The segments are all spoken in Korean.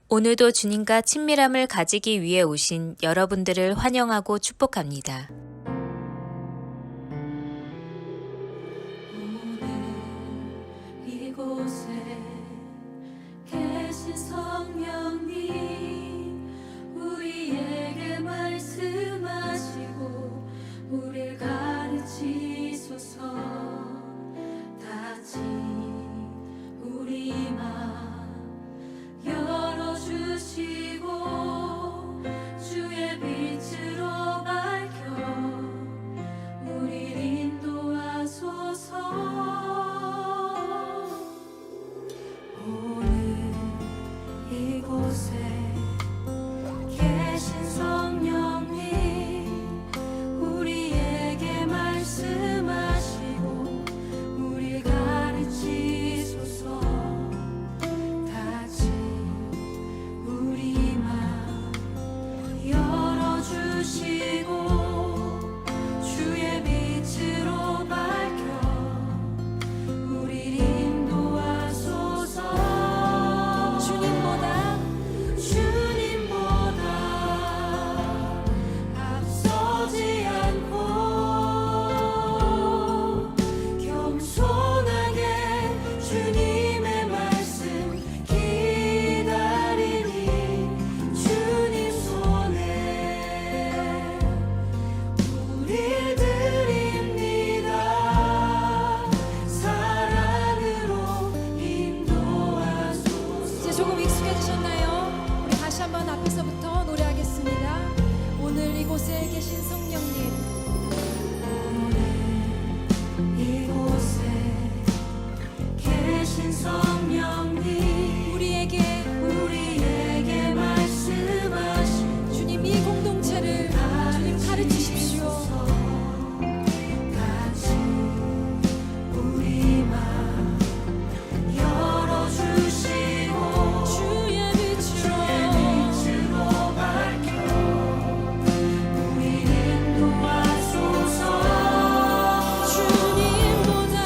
오늘도 주님과 친밀함을 가지기 위해 오신 여러분들을 환영하고 축복합니다. 오늘 이곳에 계신 성령님, 우리에게 말씀하시고 우리를 가르치소서. 다진 우리 맘 열어주시고 주의 빛으로 밝혀 우리를 인도하소서. 오늘 이곳에 계신 성령님, 우리에게 말씀하시고 우리를 가르치소서. 다진 우리 맘 열어주시고 주의 빛으로 밝혀 우리를 인도하소서. 주님보다 앞서지 않고 겸손하게 주님의 말씀 기다리니 주님 손에 우릴 드립니다. 사랑으로 인도하소서. 이제 조금 익숙해지셨나요? 우리 다시 한번 앞에서부터 노래하겠습니다. 오늘 이곳에 계신 성령님, 이곳에 계신 성령님, 우리에게 말씀하신 주님 이 공동체를 주님 가르치십시오. 다시 우리 맘 열어주시고 주의 빛으로 밝혀 우리를 인도하소서. 주님보다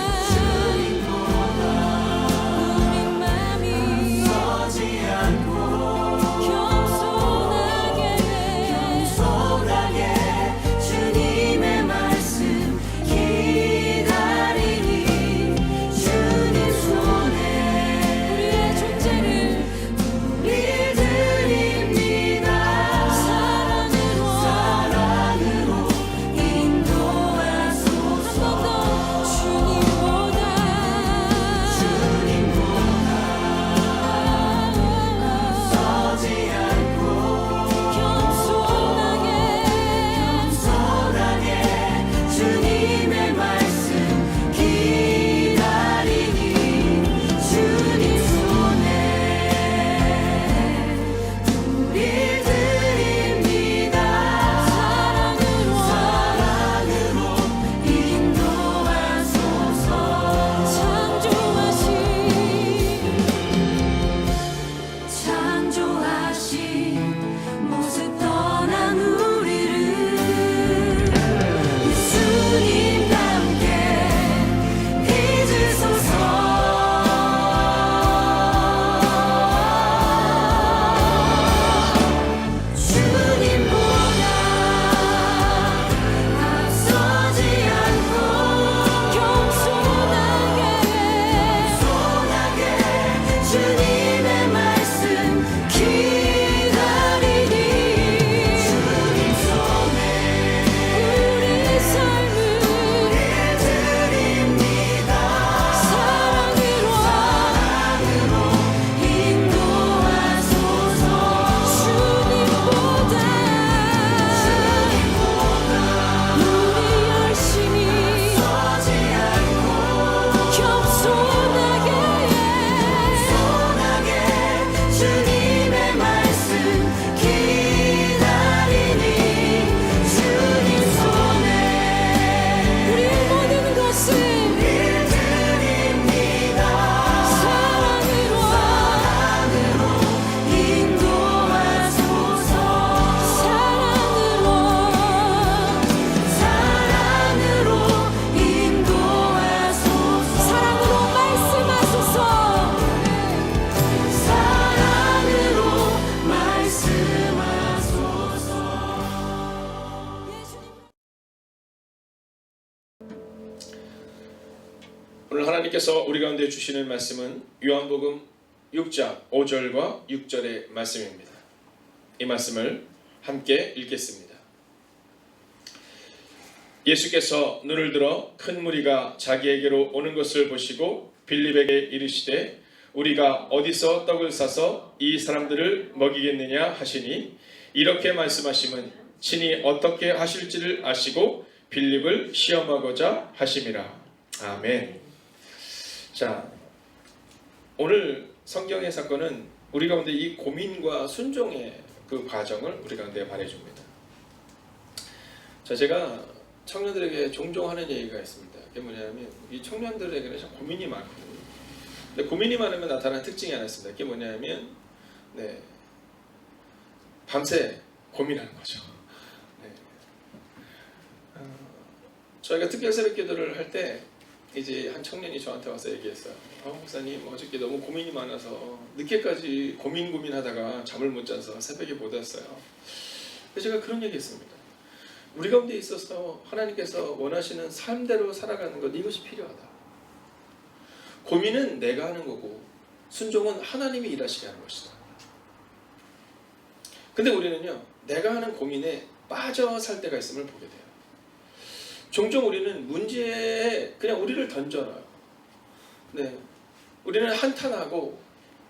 우리 맘이 서지 않고 겸손하게 주님의 말씀 기다리니 주님 손에 우리의 존재를 우릴 드립니다. 사랑으로 인도하소서. 한 번 더 주님보다 서지 않고 겸손하게 주님의 말씀 기다리니 주님 손에 우릴 드립니다. 사랑으로 인도하소서. 창조하신 모습 떠난 우리를 예수님과 함께 빚으소서. 주님보다 앞서지 않고 겸손하게 주님의 말씀 기다리니 하나님께서 우리 가운데 주시는 말씀은 요한복음 6장 5절과 6절의 말씀입니다. 이 말씀을 함께 읽겠습니다. 예수께서 눈을 들어 큰 무리가 자기에게로 오는 것을 보시고 빌립에게 이르시되 우리가 어디서 떡을 싸서 이 사람들을 먹이겠느냐 하시니 이렇게 말씀하심은 친히 어떻게 하실지를 아시고 빌립을 시험하고자 하심이라. 아멘. 자, 오늘 성경의 사건은 우리 가운데 이 고민과 순종의 그 과정을 우리 가운데 말해줍니다. 자, 제가 청년들에게 종종 하는 얘기가 있습니다. 그게 뭐냐면 이 청년들에게는 참 고민이 많거든요. 근데 고민이 많으면 나타나는 특징이 하나 있습니다. 그게 뭐냐면 밤새 고민하는 거죠. 저희가 특별 새벽 기도를 할 때 이제 한 청년이 저한테 와서 얘기했어요. 목사님 어저께 너무 고민이 많아서 늦게까지 고민하다가 잠을 못 자서 새벽에 못 왔어요. 그래서 제가 그런 얘기했습니다. 우리 가운데 있어서 하나님께서 원하시는 삶대로 살아가는 것, 이것이 필요하다. 고민은 내가 하는 거고 순종은 하나님이 일하시게 하는 것이다. 근데 우리는요, 내가 하는 고민에 빠져 살 때가 있음을 보게 돼요. 종종 우리는 문제에 그냥 우리를 던져놔요. 우리는 한탄하고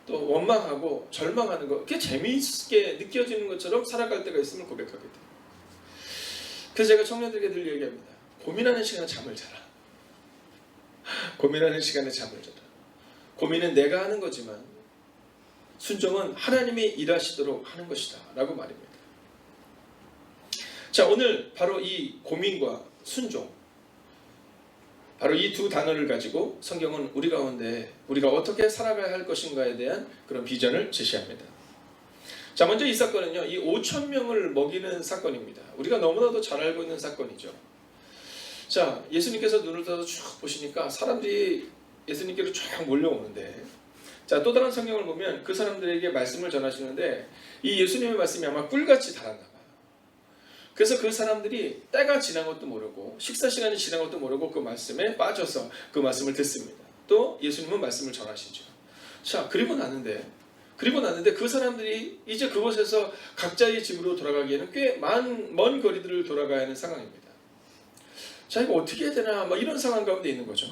또 원망하고 절망하는 거, 그게 재미있게 느껴지는 것처럼 살아갈 때가 있음을 고백하게 돼요. 그래서 제가 청년들에게 늘 얘기합니다. 고민하는 시간에 잠을 자라. 고민하는 시간에 잠을 자라. 고민은 내가 하는 거지만 순종은 하나님이 일하시도록 하는 것이다 라고 말입니다. 자, 오늘 바로 이 고민과 순종, 바로 이 두 단어를 가지고 성경은 우리 가운데 우리가 어떻게 살아가야 할 것인가에 대한 그런 비전을 제시합니다. 자, 먼저 이 사건은요, 이 5,000명을 먹이는 사건입니다. 우리가 너무나도 잘 알고 있는 사건이죠. 자, 예수님께서 눈을 떠서 쭉 보시니까 사람들이 예수님께로 쫙 몰려오는데, 자, 또 다른 성경을 보면 그 사람들에게 말씀을 전하시는데 이 예수님의 말씀이 아마 꿀같이 달았나 봐요. 그래서 그 사람들이 때가 지난 것도 모르고 식사 시간이 지난 것도 모르고 그 말씀에 빠져서 그 말씀을 듣습니다. 또 예수님은 말씀을 전하시죠. 자, 그리고 났는데 그 사람들이 이제 그곳에서 각자의 집으로 돌아가기에는 꽤 먼 거리들을 돌아가야 하는 상황입니다. 자, 이거 어떻게 해야 되나 이런 상황 가운데 있는 거죠.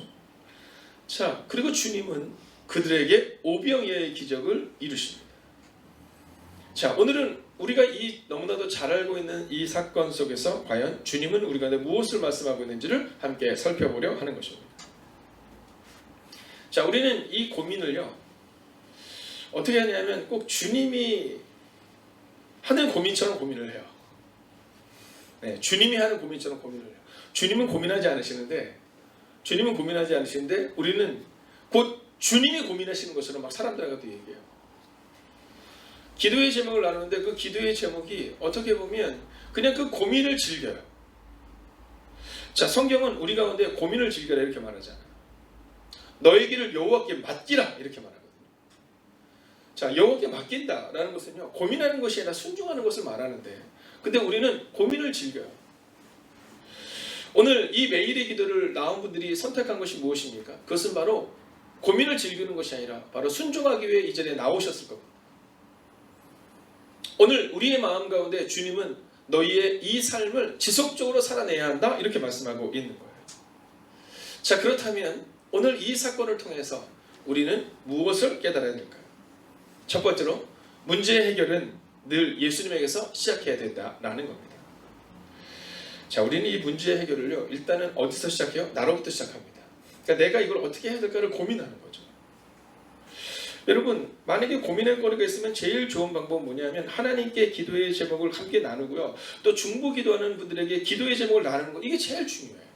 자, 그리고 주님은 그들에게 오병이어의 기적을 이루십니다. 자, 오늘은 우리가 이 너무나도 잘 알고 있는 이 사건 속에서 과연 주님은 우리 가운데 무엇을 말씀하고 있는지를 함께 살펴보려 하는 것입니다. 자, 우리는 이 고민을요, 어떻게 하냐면 꼭 주님이 하는 고민처럼 고민을 해요. 주님이 하는 고민처럼 고민을 해요. 주님은 고민하지 않으시는데 우리는 곧 주님이 고민하시는 것처럼 막 사람들하고도 얘기해요. 기도의 제목을 나누는데 그 기도의 제목이 어떻게 보면 그냥 그 고민을 즐겨요. 자, 성경은 우리 가운데 고민을 즐겨라 이렇게 말하잖아요. 너의 길을 여호와께 맡기라 이렇게 말하거든요. 자, 여호와께 맡긴다라는 것은요, 고민하는 것이 아니라 순종하는 것을 말하는데, 근데 우리는 고민을 즐겨요. 오늘 이 매일의 기도를 나온 분들이 선택한 것이 무엇입니까? 그것은 바로 고민을 즐기는 것이 아니라 바로 순종하기 위해 이 자리에 나오셨을 겁니다. 오늘 우리의 마음 가운데 주님은 너희의 이 삶을 지속적으로 살아내야 한다 이렇게 말씀하고 있는 거예요. 자, 그렇다면 오늘 이 사건을 통해서 우리는 무엇을 깨달아야 될까요? 첫 번째로 문제 해결은 늘 예수님에게서 시작해야 된다라는 겁니다. 자, 우리는 이 문제 해결을요, 일단은 어디서 시작해요? 나로부터 시작합니다. 그러니까 내가 이걸 어떻게 해야 될까를 고민하는 거죠. 여러분, 만약에 고민할 거리가 있으면 제일 좋은 방법은 뭐냐면 하나님께 기도의 제목을 함께 나누고요, 또 중보 기도하는 분들에게 기도의 제목을 나누는 거, 이게 제일 중요해요.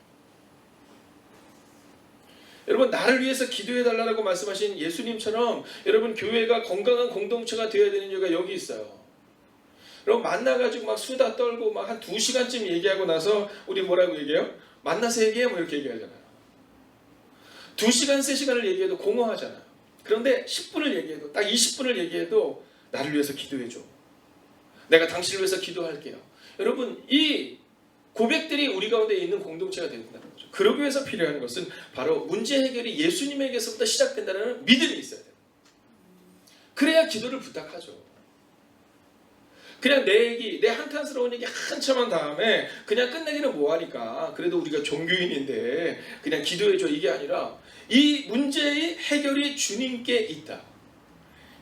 여러분, 나를 위해서 기도해달라고 말씀하신 예수님처럼 여러분, 교회가 건강한 공동체가 되어야 되는 이유가 여기 있어요. 여러분, 만나가지고 막 수다 떨고 막 한 2시간쯤 얘기하고 나서 우리 뭐라고 얘기해요? 만나서 얘기해 이렇게 얘기하잖아요. 2시간, 3시간을 얘기해도 공허하잖아요. 그런데 10분을 얘기해도, 딱 20분을 얘기해도 나를 위해서 기도해줘, 내가 당신을 위해서 기도할게요. 여러분, 이 고백들이 우리 가운데 있는 공동체가 된다는 거죠. 그러기 위해서 필요한 것은 바로 문제 해결이 예수님에게서부터 시작된다는 믿음이 있어야 돼요. 그래야 기도를 부탁하죠. 그냥 내 얘기, 내 한탄스러운 얘기 한참 한 다음에 그냥 끝내기는 뭐하니까 그래도 우리가 종교인인데 그냥 기도해줘 이게 아니라 이 문제의 해결이 주님께 있다.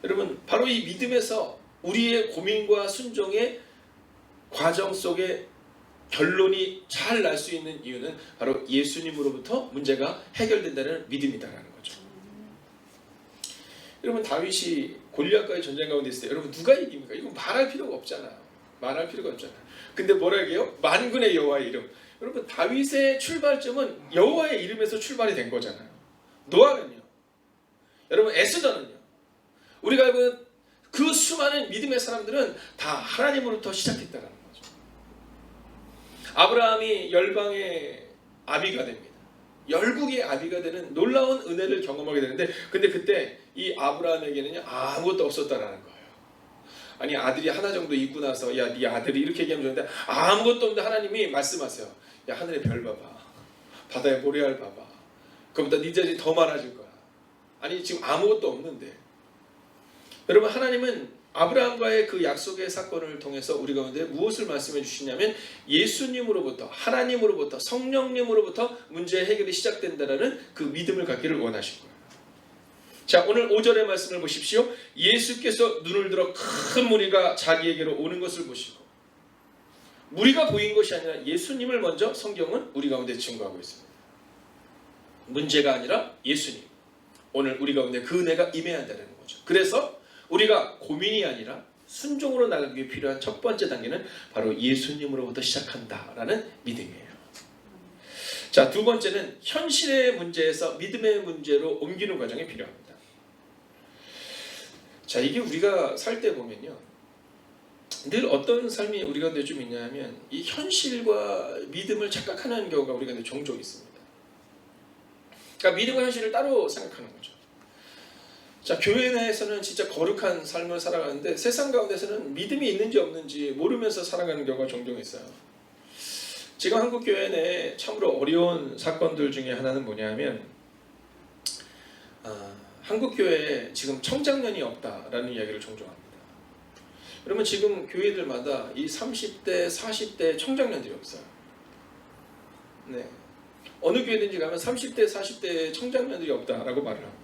여러분 바로 이 믿음에서 우리의 고민과 순종의 과정 속에 결론이 잘 날 수 있는 이유는 바로 예수님으로부터 문제가 해결된다는 믿음이다라는 거죠. 여러분 다윗이 골리앗과의 전쟁 가운데 있을 때 여러분 누가 이깁니까? 이건 말할 필요가 없잖아요. 말할 필요가 없잖아요. 근데 뭐라 해요? 만군의 여호와의 이름. 여러분 다윗의 출발점은 여호와의 이름에서 출발이 된 거잖아요. 노아는요. 여러분 에스더는요. 우리가 알고 그 수많은 믿음의 사람들은 다 하나님으로부터 시작했다는 거죠. 아브라함이 열방의 아비가 됩니다. 열국의 아비가 되는 놀라운 은혜를 경험하게 되는데 근데 그때 이 아브라함에게는 아무것도 없었다라는 거예요. 아니 아들이 하나 정도 있고 나서 야 네 아들이 이렇게 얘기하면 좋은데 아무것도 없는데 하나님이 말씀하세요. 야 하늘의 별 봐봐. 바다의 모래알 봐봐. 그보다 네 자리 더 많아질 거야. 아니 지금 아무것도 없는데 여러분 하나님은 아브라함과의 그 약속의 사건을 통해서 우리 가운데 무엇을 말씀해 주시냐면 예수님으로부터 하나님으로부터 성령님으로부터 문제 해결이 시작된다는 그 믿음을 갖기를 원하신 거예요. 자 오늘 5절의 말씀을 보십시오. 예수께서 눈을 들어 큰 무리가 자기에게로 오는 것을 보시고 무리가 보인 것이 아니라 예수님을 먼저 성경은 우리 가운데 증거하고 있습니다. 문제가 아니라 예수님. 오늘 우리 가운데 그 은혜가 임해야 한다는 거죠. 그래서 우리가 고민이 아니라 순종으로 나가기 위해 필요한 첫 번째 단계는 바로 예수님으로부터 시작한다라는 믿음이에요. 자, 두 번째는 현실의 문제에서 믿음의 문제로 옮기는 과정이 필요합니다. 자, 이게 우리가 살 때 보면요. 늘 어떤 삶이 우리 가운데 좀 있냐면 이 현실과 믿음을 착각하는 경우가 우리 가운데 종종 있습니다. 그러니까 믿음과 현실을 따로 생각하는 거죠. 자, 교회 내에서는 진짜 거룩한 삶을 살아가는데 세상 가운데서는 믿음이 있는지 없는지 모르면서 살아가는 경우가 종종 있어요. 지금 한국 교회 내에 참으로 어려운 사건들 중에 하나는 뭐냐면 한국 교회에 지금 청장년이 없다라는 이야기를 종종 합니다. 여러분 지금 교회들마다 이 30대, 40대 청장년들이 없어요. 네. 어느 교회든지 가면 30대, 40대 청장년들이 없다라고 말을 합니다.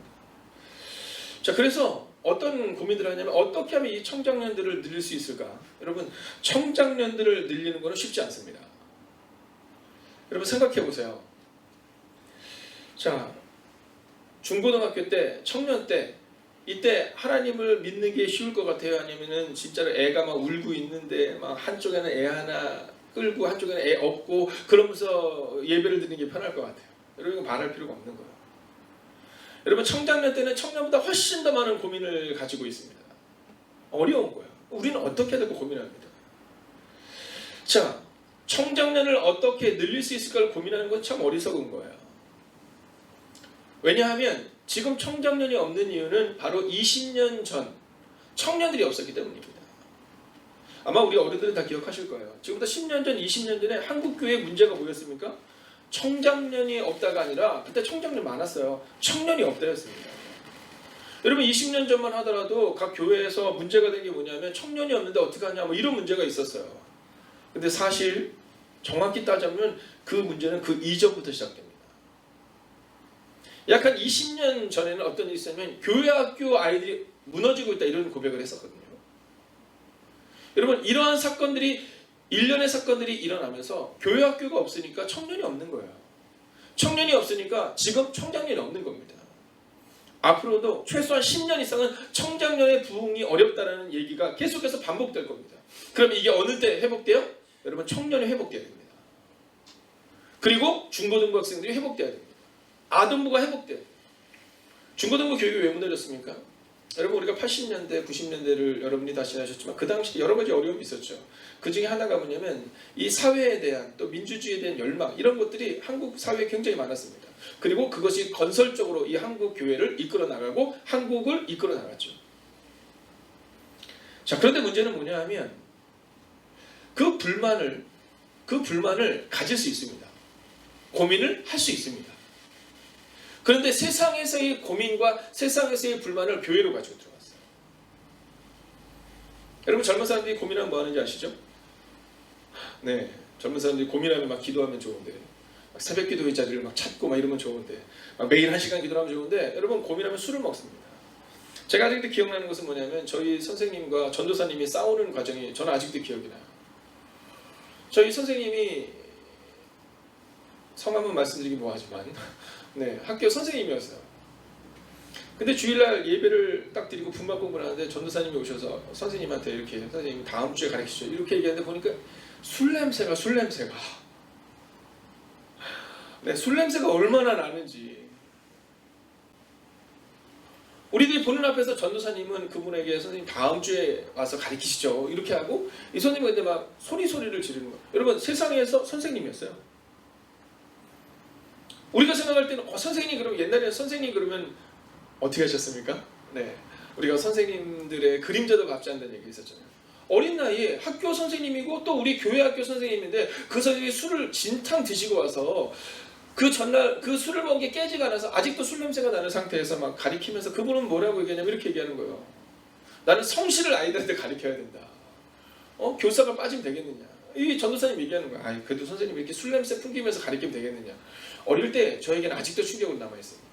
자, 그래서 어떤 고민들을 하냐면 어떻게 하면 이 청장년들을 늘릴 수 있을까? 여러분, 청장년들을 늘리는 것은 쉽지 않습니다. 여러분 생각해 보세요. 자, 중고등학교 때, 청년 때 이때 하나님을 믿는 게 쉬울 것 같아요? 아니면은 진짜로 애가 막 울고 있는데 막 한쪽에는 애 하나 끌고 한쪽에는 애 없고 그러면서 예배를 드리는 게 편할 것 같아요. 여러분 이거 말할 필요가 없는 거예요. 여러분 청장년 때는 청년보다 훨씬 더 많은 고민을 가지고 있습니다. 어려운 거예요. 우리는 어떻게 해야 될까 고민합니다. 자, 청장년을 어떻게 늘릴 수 있을까를 고민하는 건 참 어리석은 거예요. 왜냐하면 지금 청장년이 없는 이유는 바로 20년 전 청년들이 없었기 때문입니다. 아마 우리 어른들은 다 기억하실 거예요. 지금부터 10년 전, 20년 전에 한국 교회의 문제가 뭐였습니까? 청장년이 없다가 아니라 그때 청장년 많았어요. 청년이 없다였습니다. 여러분 20년 전만 하더라도 각 교회에서 문제가 된 게 뭐냐면 청년이 없는데 어떡하냐 뭐 이런 문제가 있었어요. 근데 사실 정확히 따지면 그 문제는 그 이전부터 시작됩니다. 약 한 20년 전에는 어떤 일이 있었냐면 교회 학교 아이들이 무너지고 있다 이런 고백을 했었거든요. 여러분 이러한 사건들이 일련의 사건들이 일어나면서 교회 학교가 없으니까 청년이 없는 거예요. 청년이 없으니까 지금 청장년이 없는 겁니다. 앞으로도 최소한 10년 이상은 청장년의 부흥이 어렵다는 얘기가 계속해서 반복될 겁니다. 그럼 이게 어느 때 회복돼요? 여러분 청년이 회복돼야 됩니다. 그리고 중고등부 학생들이 회복돼야 됩니다. 아동부가 회복돼요. 중고등부 교육이 왜 무너졌습니까? 여러분 우리가 80년대, 90년대를 여러분이 다 지나셨지만 그 당시 여러 가지 어려움이 있었죠. 그 중에 하나가 뭐냐면 이 사회에 대한 또 민주주의에 대한 열망 이런 것들이 한국 사회에 굉장히 많았습니다. 그리고 그것이 건설적으로 이 한국 교회를 이끌어 나가고 한국을 이끌어 나갔죠. 자, 그런데 문제는 뭐냐 하면 그 불만을 그 불만을 가질 수 있습니다. 고민을 할 수 있습니다. 그런데 세상에서의 고민과 세상에서의 불만을 교회로 가지고 들어갔어요. 여러분 젊은 사람들이 고민하면 뭐 하는지 아시죠? 네, 젊은 사람들이 고민하면 막 기도하면 좋은데, 막 새벽 기도의 자리를 막 찾고 막 이러면 좋은데, 막 매일 1시간 기도하면 좋은데, 여러분 고민하면 술을 먹습니다. 제가 아직도 기억나는 것은 뭐냐면 저희 선생님과 전도사님이 싸우는 과정이 저는 아직도 기억이 나요. 저희 선생님이 성함은 말씀드리기 뭐하지만 네, 학교 선생님이었어요. 근데 주일날 예배를 딱 드리고 분막 공부를 하는데 전도사님이 오셔서 선생님한테 이렇게 선생님 다음 주에 가르치죠 이렇게 얘기하는데 보니까 술 냄새가 네, 술 냄새가 얼마나 나는지. 우리들이 보는 앞에서 전도사님은 그분에게 선생님 다음 주에 와서 가르치시죠 이렇게 하고 이 선생님은 근데 막 소리를 지르는 거예요. 여러분 세상에서 선생님이었어요. 우리가 생각할 때는 선생님 그러면 옛날에는 선생님 그러면 어떻게 하셨습니까? 네, 우리가 선생님들의 그림자도 갚지 않는다는 얘기 있었잖아요. 어린 나이에 학교 선생님이고 또 우리 교회 학교 선생님인데 그 선생님이 술을 진탕 드시고 와서 그 전날 그 술을 먹은 게 깨지가 않아서 아직도 술 냄새가 나는 상태에서 막 가리키면서 그분은 뭐라고 얘기하냐면 이렇게 얘기하는 거예요. 나는 성실을 아이들한테 가르쳐야 된다. 교사가 빠지면 되겠느냐. 이 전도사님 얘기하는 거야. 아이, 그래도 선생님이 이렇게 술 냄새 풍기면서 가르치면 되겠느냐. 어릴 때 저에게는 아직도 충격으로 남아있습니다.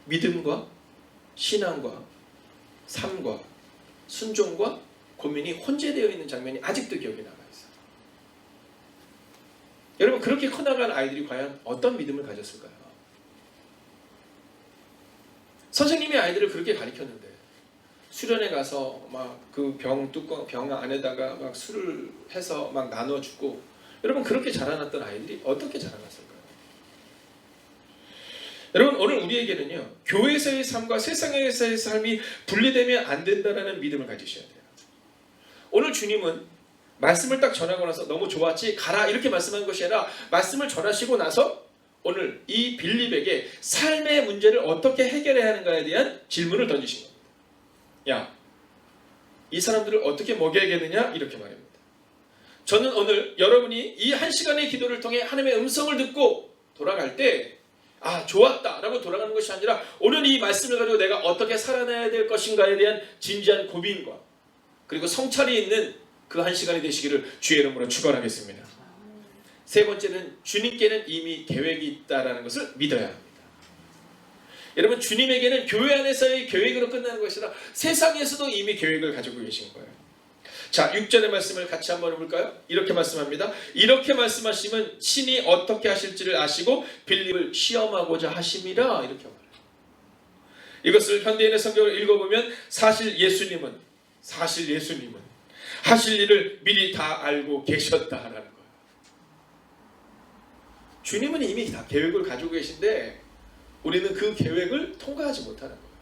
믿음과 신앙과 삶과 순종과 고민이 혼재되어 있는 장면이 아직도 기억에 남아있어요. 여러분 그렇게 커나간 아이들이 과연 어떤 믿음을 가졌을까요? 선생님이 아이들을 그렇게 가르쳤는데 수련회 가서 막 그 병 안에다가 막 술을 해서 막 나눠주고 여러분 그렇게 자라났던 아이들이 어떻게 자라났을까요? 여러분 오늘 우리에게는요 교회에서의 삶과 세상에서의 삶이 분리되면 안 된다는 믿음을 가지셔야 돼요. 오늘 주님은 말씀을 딱 전하고 나서 너무 좋았지 가라 이렇게 말씀한 것이 아니라 말씀을 전하시고 나서 오늘 이 빌립에게 삶의 문제를 어떻게 해결해야 하는가에 대한 질문을 던지신 겁니다. 야, 이 사람들을 어떻게 먹여야겠느냐 이렇게 말합니다. 저는 오늘 여러분이 이 1시간의 기도를 통해 하나님의 음성을 듣고 돌아갈 때 아 좋았다 라고 돌아가는 것이 아니라 오늘 이 말씀을 가지고 내가 어떻게 살아내야 될 것인가에 대한 진지한 고민과 그리고 성찰이 있는 그 1시간이 되시기를 주의 이름으로 축원하겠습니다. 세 번째는 주님께는 이미 계획이 있다는 것을 믿어야 합니다. 여러분 주님에게는 교회 안에서의 계획으로 끝나는 것이 아니라 세상에서도 이미 계획을 가지고 계신 거예요. 자 6절의 말씀을 같이 한번 해볼까요? 이렇게 말씀합니다. 이렇게 말씀하시면 신이 어떻게 하실지를 아시고 빌립을 시험하고자 하심이라 이렇게 말해요. 이것을 현대인의 성경을 읽어보면 사실 예수님은 하실 일을 미리 다 알고 계셨다라는 거예요. 주님은 이미 다 계획을 가지고 계신데 우리는 그 계획을 통과하지 못하는 거예요.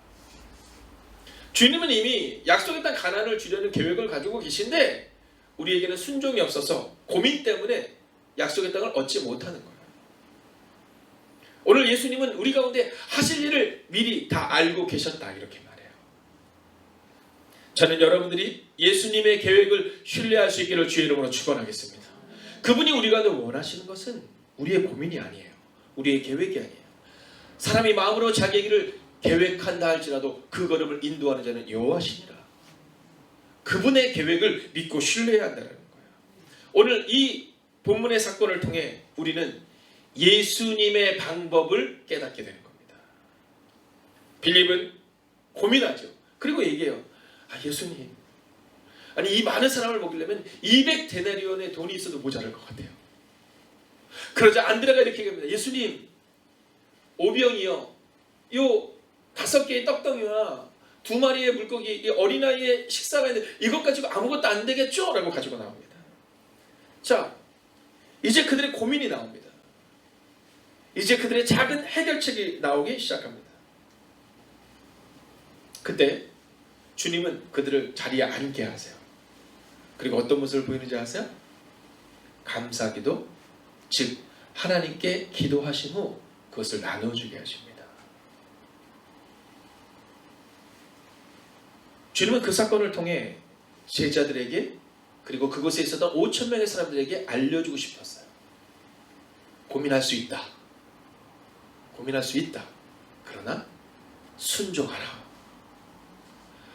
주님은 이미 약속의 땅 가나안을 주려는 계획을 가지고 계신데 우리에게는 순종이 없어서 고민 때문에 약속의 땅을 얻지 못하는 거예요. 오늘 예수님은 우리 가운데 하실 일을 미리 다 알고 계셨다 이렇게 말해요. 저는 여러분들이 예수님의 계획을 신뢰할 수 있기를 주의 이름으로 축원하겠습니다. 그분이 우리 가운데 원하시는 것은 우리의 고민이 아니에요. 우리의 계획이 아니에요. 사람이 마음으로 자기의 길을 계획한다 할지라도 그 걸음을 인도하는 자는 여호와시니라. 그분의 계획을 믿고 신뢰해야 한다는 거예요. 오늘 이 본문의 사건을 통해 우리는 예수님의 방법을 깨닫게 되는 겁니다. 빌립은 고민하죠. 그리고 얘기해요. 아 예수님, 아니 이 많은 사람을 먹이려면 200데나리온의 돈이 있어도 모자랄 것 같아요. 그러자 안드레가 이렇게 얘기합니다. 예수님, 오병이요, 요 5개의 떡덩이와 2마리의 물고기, 이 어린아이의 식사가 있는데 이것 가지고 아무것도 안 되겠죠? 라고 가지고 나옵니다. 자, 이제 그들의 고민이 나옵니다. 이제 그들의 작은 해결책이 나오기 시작합니다. 그때 주님은 그들을 자리에 앉게 하세요. 그리고 어떤 모습을 보이는지 아세요? 감사기도, 즉 하나님께 기도하신 후 그것을 나눠주게 하십니다. 주님은 그 사건을 통해 제자들에게 그리고 그곳에 있었던 5,000명의 사람들에게 알려주고 싶었어요. 고민할 수 있다. 고민할 수 있다. 그러나 순종하라.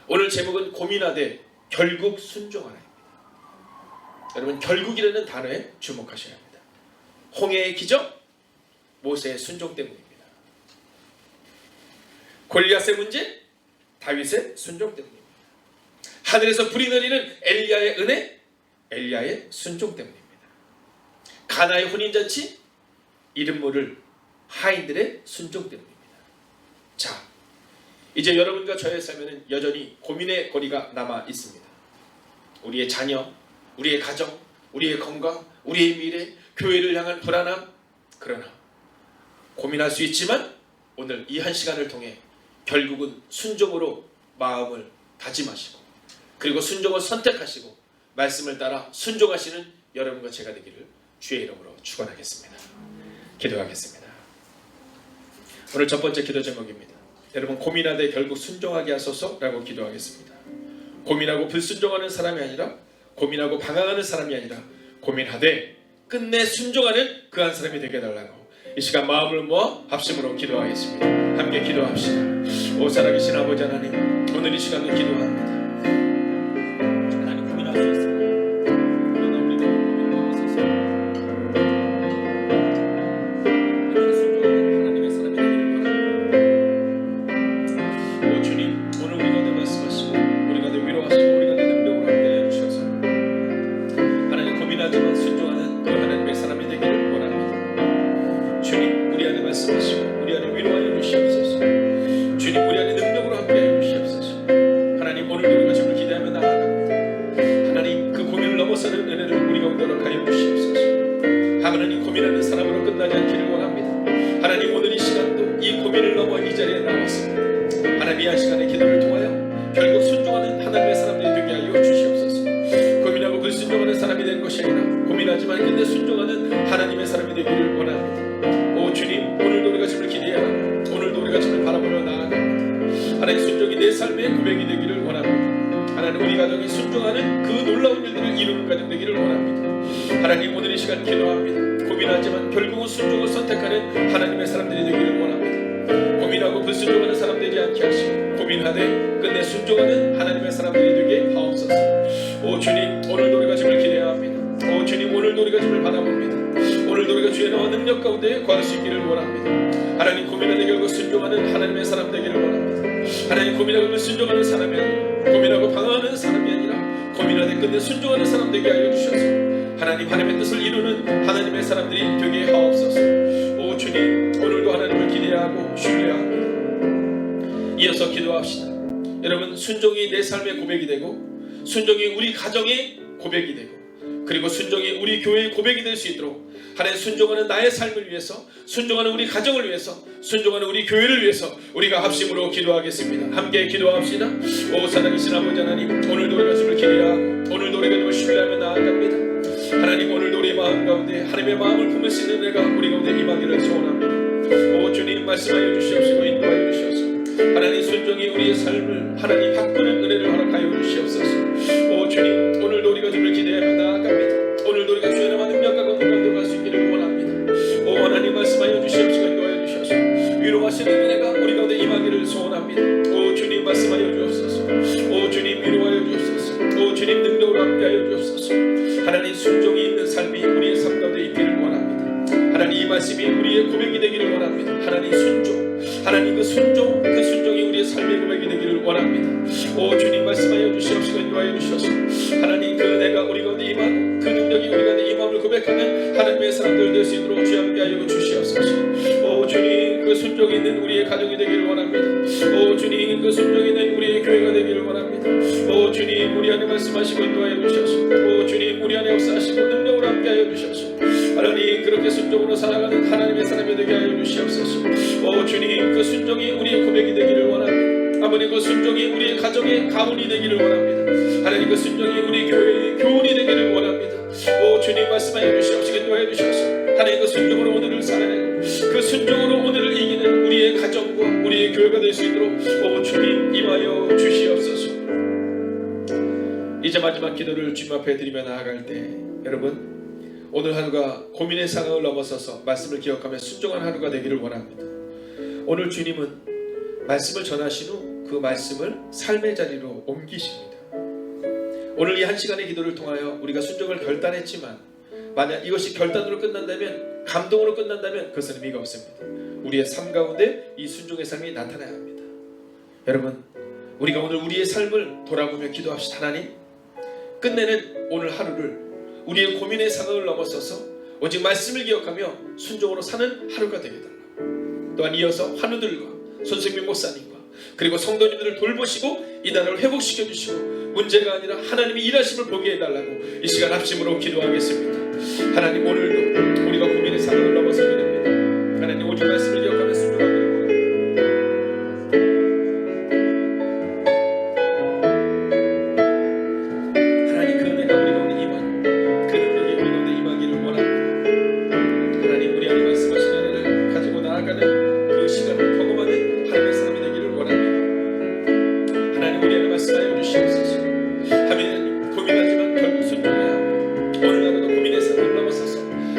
오늘 제목은 고민하되 결국 순종하라입니다. 여러분, 결국이라는 단어에 주목하셔야 합니다. 홍해의 기적, 모세의 순종 때문입니다. 골리앗의 문제, 다윗의 순종 때문입니다. 하늘에서 불이 내리는 엘리야의 은혜, 엘리야의 순종 때문입니다. 가나의 혼인잔치, 이름 모를 하인들의 순종 때문입니다. 자, 이제 여러분과 저의 삶에는 여전히 고민의 거리가 남아 있습니다. 우리의 자녀, 우리의 가정, 우리의 건강, 우리의 미래, 교회를 향한 불안함. 그러나 고민할 수 있지만 오늘 이 한 시간을 통해 결국은 순종으로 마음을 다짐하시고, 그리고 순종을 선택하시고 말씀을 따라 순종하시는 여러분과 제가 되기를 주의 이름으로 축원하겠습니다. 기도하겠습니다. 오늘 첫 번째 기도 제목입니다. 여러분, 고민하되 결국 순종하게 하소서라고 기도하겠습니다. 고민하고 불순종하는 사람이 아니라, 고민하고 방황하는 사람이 아니라, 고민하되 끝내 순종하는 그 한 사람이 되게 해달라고 이 시간 마음을 모아 합심으로 기도하겠습니다. 함께 기도합시다. 오 살아계신 아버지 하나님, 오늘 이 시간을 기도합니다. 하나님, 고민할 수 있습니다. 그러나 우리가 고민하소서. 하나님, 순종하는 하나님의 사람이 되기를 바랍니다. 오 주님, 오늘 우리 가운데 말씀하시고, 우리 가운데 위로하시고, 우리 가운데 능력을 함께 해주셔서 하나님, 고민하지만 순종하는 그 하나님의 사람이 되기를 원합니다. 주님, 우리 안에 말씀하시고 우리 안에 위로하여 주시옵소서. 주님, 우리 안에 능력으로 함께하여 주시옵소서. 하나님, 오늘도 우리가 주를 기대하며 나아갑니다. 하나님, 그 고민을 넘어서는 은혜를 우리 가운데 허락하여 주시옵소서. 하나님, 고민하는 사람으로 끝나지 않기를 원합니다. 하나님, 오늘 이 시간도 이 고민을 넘어 이 자리에 나왔습니다. 하나님, 이 한 시간의 기도를 통하여 결국 순종하는 하나님의 사람들이 되게 하여 주시옵소서. 고민하고 불순종하는 사람이 된 것이 아니라, 고민하지만 끝내 순종하는 하나님의 사람이 되기를 원합니다. 오 주님, 오늘도 우리가 주를 기대하고 오늘도 우리가 주를 바라보며 나아갑니다. 하나님, 순종이 내 삶의 고백이 되기를 원합니다. 하나님, 우리 가정이 순종하는 그 놀라운 일들을 이루는 가정 되기를 원합니다. 하나님, 오늘 이 시간 기도합니다. 고민하지만 결국은 순종을 선택하는 하나님의 사람들이 되기를 원합니다. 고민하고 불순종하는 사람 되지 않게 하시고, 고민하되 끝내 순종하는 하나님의 사람들이 되게 하옵소서. 오 주님, 오늘도 우리가 주를 기대합니다. 오 주님, 오늘도 우리가 주를 바라봅니다. 오늘도 우리가 주의 나와 능력 가운데 구할 수 있기를 원합니다. 하나님, 고민하되 결국 순종하는 하나님의 사람 되기를 원합니다. 하나님, 고민하고 불순종하는 사람이 아니라, 고민하고 방황하는 사람이 아니라, 고민하되 끝내 순종하는 사람 되게 하여 주셔서 하나님, 하나님의 뜻을 이루는 하나님의 사람들이 되게 하옵소서. 오 주님, 오늘도 하나님을 기대하고 신뢰합니다. 이어서 기도합시다. 여러분, 순종이 내 삶의 고백이 되고, 순종이 우리 가정의 고백이 되고, 그리고 순종이 우리 교회의 고백이 될 수 있도록 하나님, 순종하는 나의 삶을 위해서, 순종하는 우리 가정을 위해서, 순종하는 우리 교회를 위해서 우리가 합심으로 기도하겠습니다. 함께 기도합시다. 오 살아계신 아버지 하나님, 오늘도 우리가 주를 기대하고 오늘도 우리가 주를 신뢰하며 나아갑니다. 하나님, 오늘도 우리의 마음 가운데 하나님의 마음을 품을 수 있는 내가 우리 가운데 임하기를 소원합니다. 오 주님, 말씀하여 주시옵시고 인도하여 주시옵소서. 하나님, 순종이 우리의 삶을 하나님 바꾸는 은혜를 허락하여 주시옵소서. 오 주님, 오늘도 우리가 주를 기대하며 나아갑니다. 오늘도 우리가 주의 나와 능력과 건강을 갈 수 있기를 원합니다. 오 하나님, 말씀하여 주시옵시고 인도하여 주셔서 위로하시는 은혜가 우리 가운데 임하기를 소원합니다. 오 주님, 말씀하여 주옵소서. 오 주님, 위로하여 주옵소서. 오 주님, 능력으로 함께하여 주옵소서. 하나님, 순종이 있는 삶이 우리의 삶 가운데 있기를 원합니다. 하나님, 이 말씀이 우리의 고백이 되기를 원합니다. 하나님, 순종, 하나님, 그 순종이 우리의 삶의 고백이 되기를 원합니다. 오 주님, 말씀하여 주시옵시고 인도하여 주셔서 하나님, 그 은혜가 우리 가운데 임하고 그 능력이 우리 가운데 임함을 고백하는 하나님의 사람들 될 수 있도록 주여 함께하여 주시옵소서. 오 주님, 그 순종이 있는 우리의 가정이 되기를 원합니다. 오 주님, 그 순종이 있는 우리의 교회가 되기를 원합니다. 오 주님, 우리 안에 말씀하시고 인도하여 주셔서, 오 주님, 우리 안에 역사하시고 능력으로 함께하여 주셔서 하나님, 그렇게 순종으로 살아가는 하나님의 사람이 되게 하여 주시옵소서. 오 주님, 그 순종이 우리의 고백이 되기를 원합니다. 아버님, 그 순종이 우리의 가정의 가문이 되기를 원합니다. 하나님, 그 순종이 우리 교회의 교훈이 되기를 원합니다. 오 주님, 말씀하여 주시옵시고 인도하여 주셔서 하나님, 그 순종으로 오늘을 살아내고 그 순종으로 오늘을 이기는 우리의 가정과 우리의 교회가 될 수 있도록 오 주님, 임하여 주시옵소서. 이제 마지막 기도를 주님 앞에 드리며 나아갈 때 여러분 오늘 하루가 고민의 상황을 넘어서서 말씀을 기억하며 순종한 하루가 되기를 원합니다. 오늘 주님은 말씀을 전하신 후 그 말씀을 삶의 자리로 옮기십니다. 오늘 이 한 시간의 기도를 통하여 우리가 순종을 결단했지만 만약 이것이 결단으로 끝난다면, 감동으로 끝난다면 그것은 의미가 없습니다. 우리의 삶 가운데 이 순종의 삶이 나타나야 합니다. 여러분 우리가 오늘 우리의 삶을 돌아보며 기도합시다. 하나님, 끝내는 오늘 하루를 우리의 고민의 상황을 넘어서서 오직 말씀을 기억하며 순종으로 사는 하루가 되게 달라고. 또한 이어서 환우들과 손승민 목사님과 그리고 성도님들을 돌보시고 이 나라를 회복시켜 주시고 문제가 아니라 하나님이 일하심을 보게 해달라고 이 시간 합심으로 기도하겠습니다. 하나님, 오늘도 우리가 고민의 상황을 넘어서게 됩니다. 하나님, 오직 말씀을 기억하며 순종하기를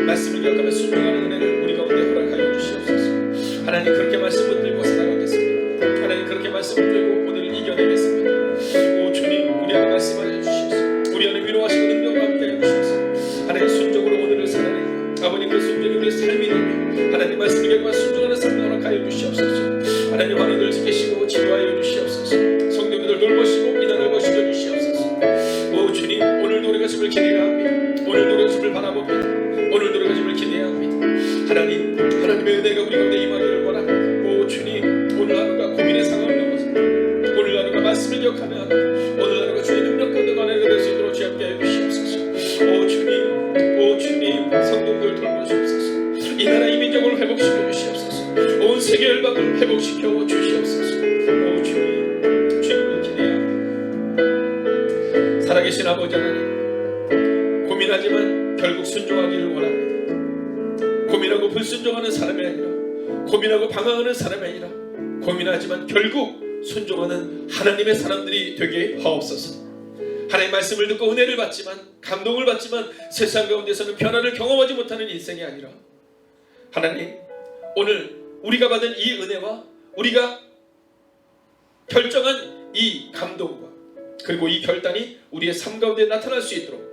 말씀을 기억하며 순종하는 은혜를 우리 가운데 허락하여 주시옵소서. 하나님, 그렇게 말씀 붙들고 살아가겠습니다. 하나님, 그렇게 말씀 붙들고 오늘을 이겨내겠습니다. 오 주님, 우리 안에 말씀하여 주시옵소서. 우리 안에 위로하시고 능력과 함께하여 주시옵소서. 하나님, 순종으로 오늘을 살아내며 아버님 그 순종이 우리의 삶이 되며 하나님 말씀을 기억하며 순종하는 삶을 허락하여 주시옵소서. 하나님, 환우들 지키시고 치료하여 주시옵소서. 성도님들 돌보시고 이 나라를 보시켜 주시옵소서. 오 주님, 오늘도 우리가 주를 기대합니다. 오늘도 우리가 주를 바라봅니다. 오늘도 우리가 주를 기대합니다. 하나님, 하나님의 은혜가 우리 가운데 임하기를 원합니다. 오 주님, 오늘 하루가 고민의 상황을 넘어서 오늘 하루가 말씀을 기억하며 오늘 하루가 주의 능력 가운데 관하게 될 수 있도록 주의 함께 해주시옵소서. 오 주님, 성도들 돌보시옵소서. 이 나라 이 민족을 회복시켜 주시옵소서. 온 세계 열방을 회복시켜 주시옵소서. 오 주님, 주님을 기대합니다. 살아계신 아버지 하나님, 고민하지만 결국 순종하기를 원합니다. 고민하고 불순종하는 사람이 아니라, 고민하고 방황하는 사람이 아니라, 고민하지만 결국 순종하는 하나님의 사람들이 되게 하옵소서. 하나님의 말씀을 듣고 은혜를 받지만, 감동을 받지만 세상 가운데서는 변화를 경험하지 못하는 인생이 아니라, 하나님, 오늘 우리가 받은 이 은혜와 우리가 결정한 이 감동과 그리고 이 결단이 우리의 삶 가운데 나타날 수 있도록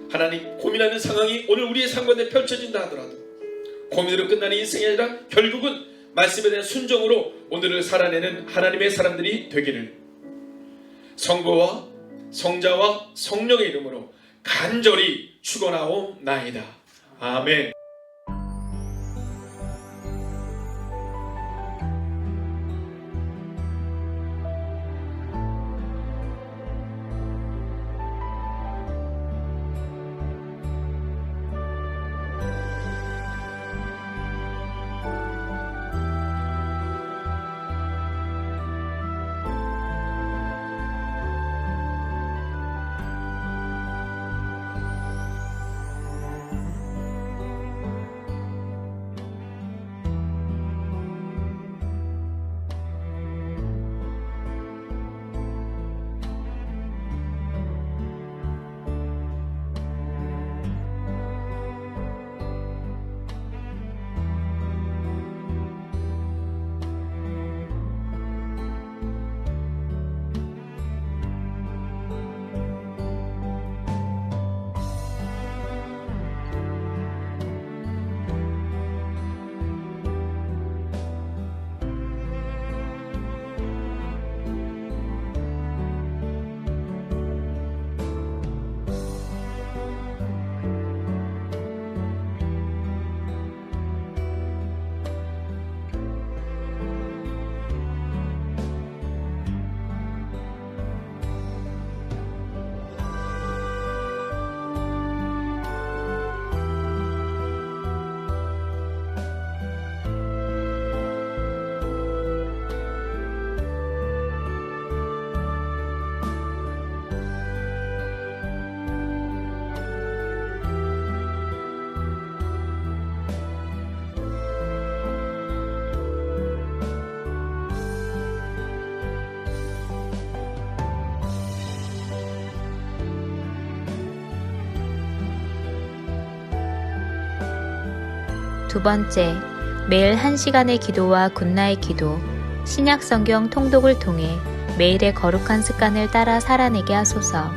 하나님, 고민하는 상황이 오늘 우리의 삶 가운데 펼쳐진다 하더라도 고민으로 끝나는 인생이 아니라 결국은 말씀에 대한 순종으로 오늘을 살아내는 하나님의 사람들이 되기를 성부와 성자와 성령의 이름으로 간절히 축원하옵나이다. 아멘. 두 번째, 매일 1시간의 기도와 굿나잇 기도, 신약 성경 통독을 통해 매일의 거룩한 습관을 따라 살아내게 하소서.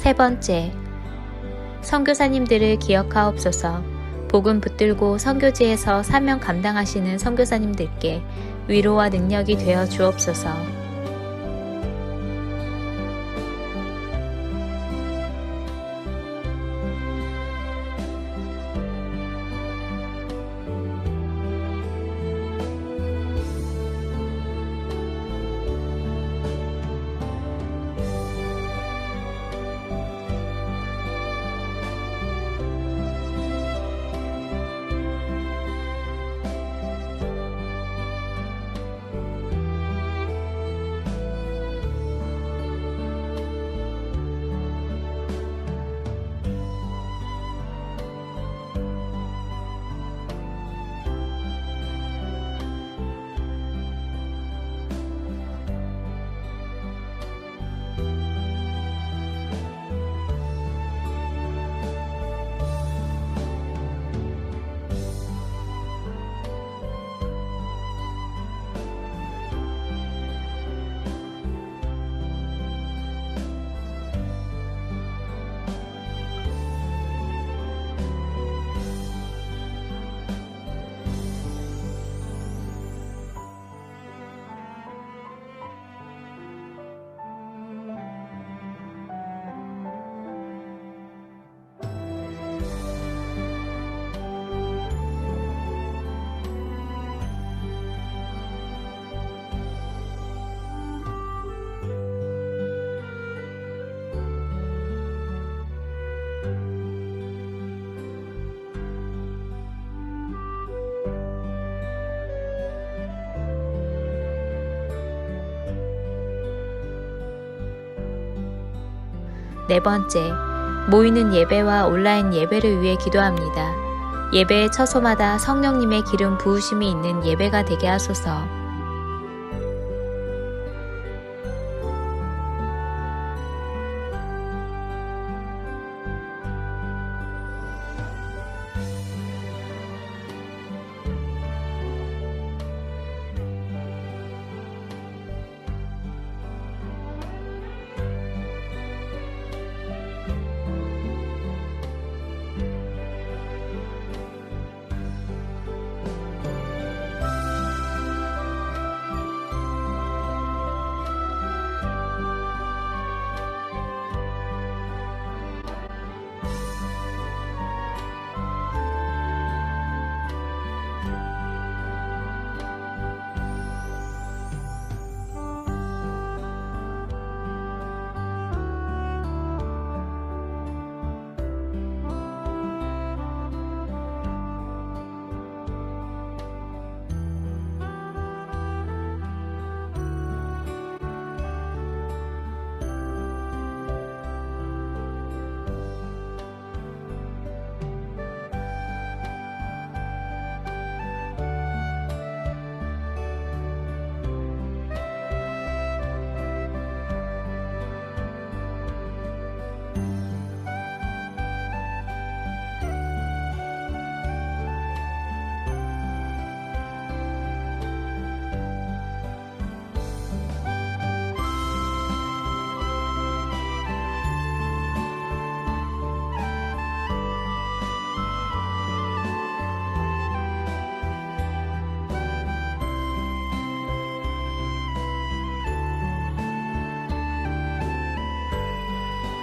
세 번째, 선교사님들을 기억하옵소서. 복음 붙들고 선교지에서 사명 감당하시는 선교사님들께 위로와 능력이 되어 주옵소서. 네 번째, 모이는 예배와 온라인 예배를 위해 기도합니다. 예배의 처소마다 성령님의 기름 부으심이 있는 예배가 되게 하소서.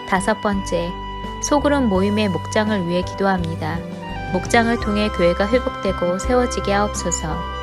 5번째, 소그룹 모임의 목장을 위해 기도합니다. 목장을 통해 교회가 회복되고 세워지게 하옵소서.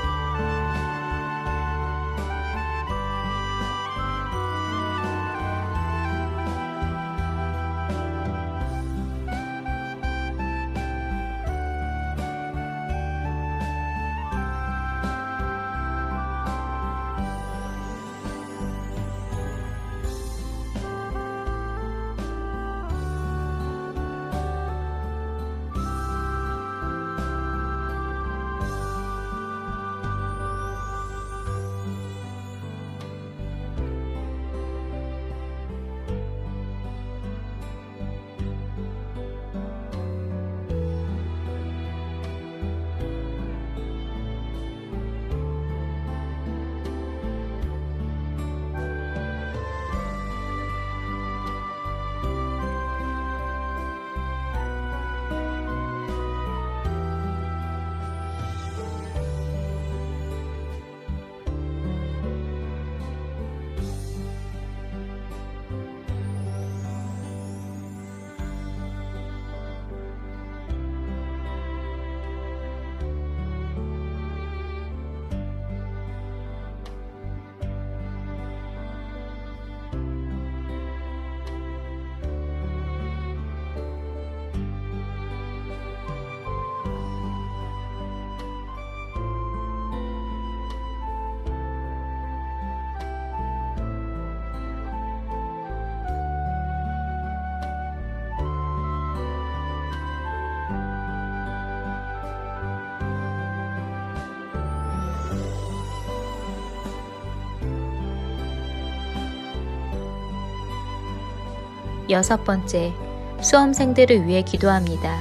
여섯 번째, 수험생들을 위해 기도합니다.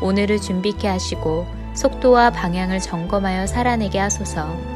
오늘을 준비케 하시고 속도와 방향을 점검하여 살아내게 하소서.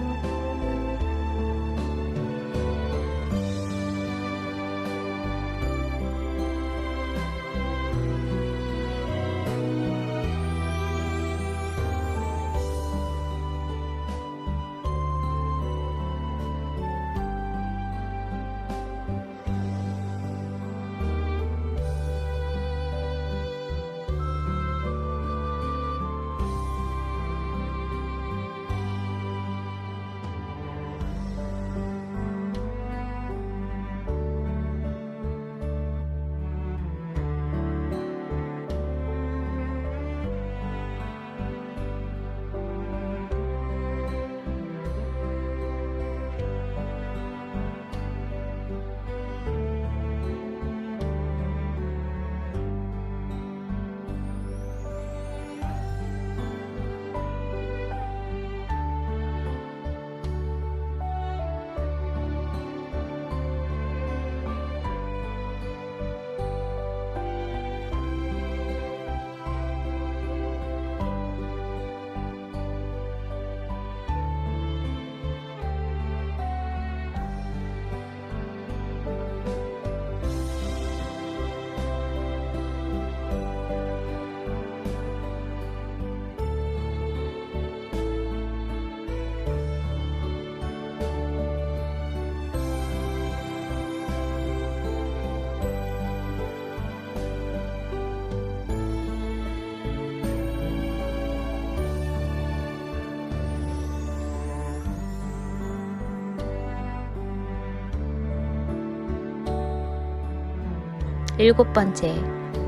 일곱 번째,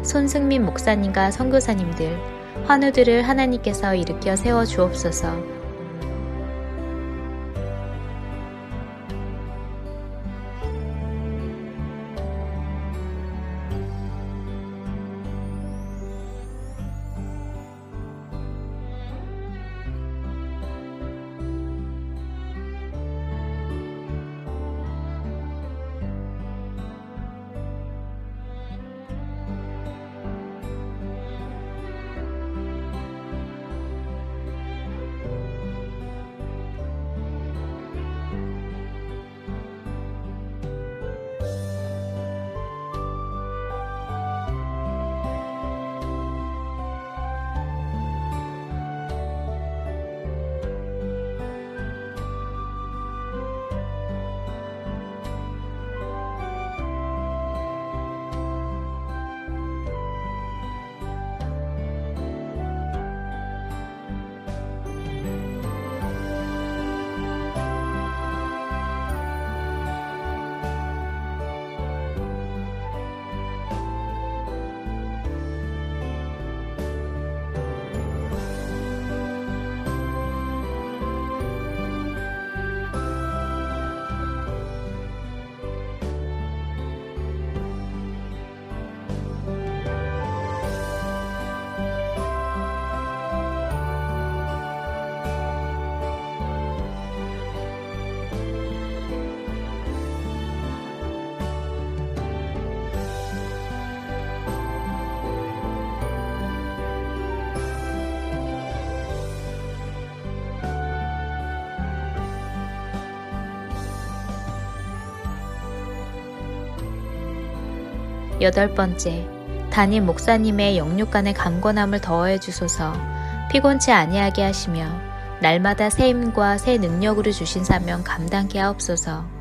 손승민 목사님과 선교사님들, 환우들을 하나님께서 일으켜 세워 주옵소서. 8번째, 담임 목사님의 영육간의 강건함을 더하여 주소서. 피곤치 아니하게 하시며 날마다 새 힘과 새 능력으로 주신 사명 감당케 하옵소서.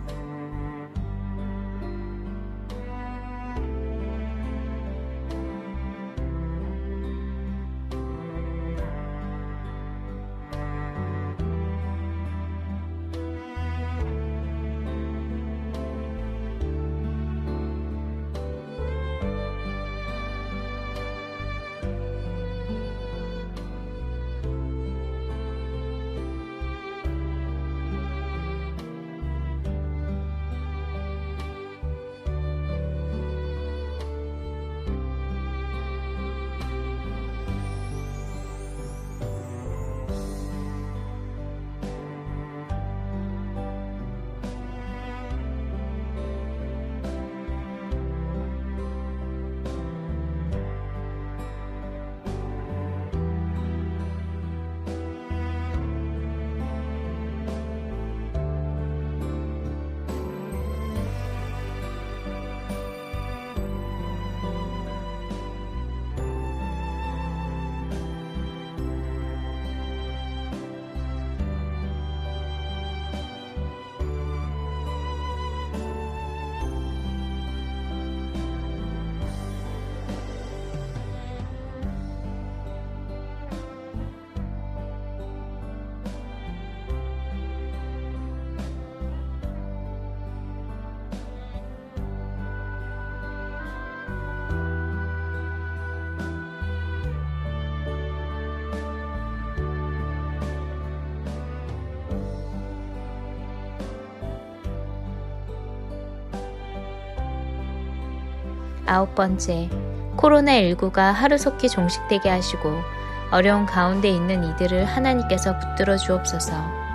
아홉 번째, 코로나19가 하루속히 종식되게 하시고 어려운 가운데 있는 이들을 하나님께서 붙들어 주옵소서.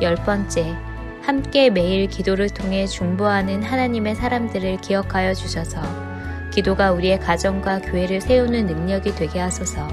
열 번째, 함께 매일 기도를 통해 중보하는 하나님의 사람들을 기억하여 주셔서 기도가 우리의 가정과 교회를 세우는 능력이 되게 하소서.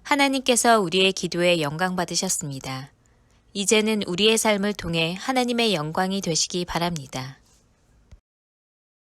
하나님께서 우리의 기도에 영광 받으셨습니다. 이제는 우리의 삶을 통해 하나님의 영광이 되시기 바랍니다.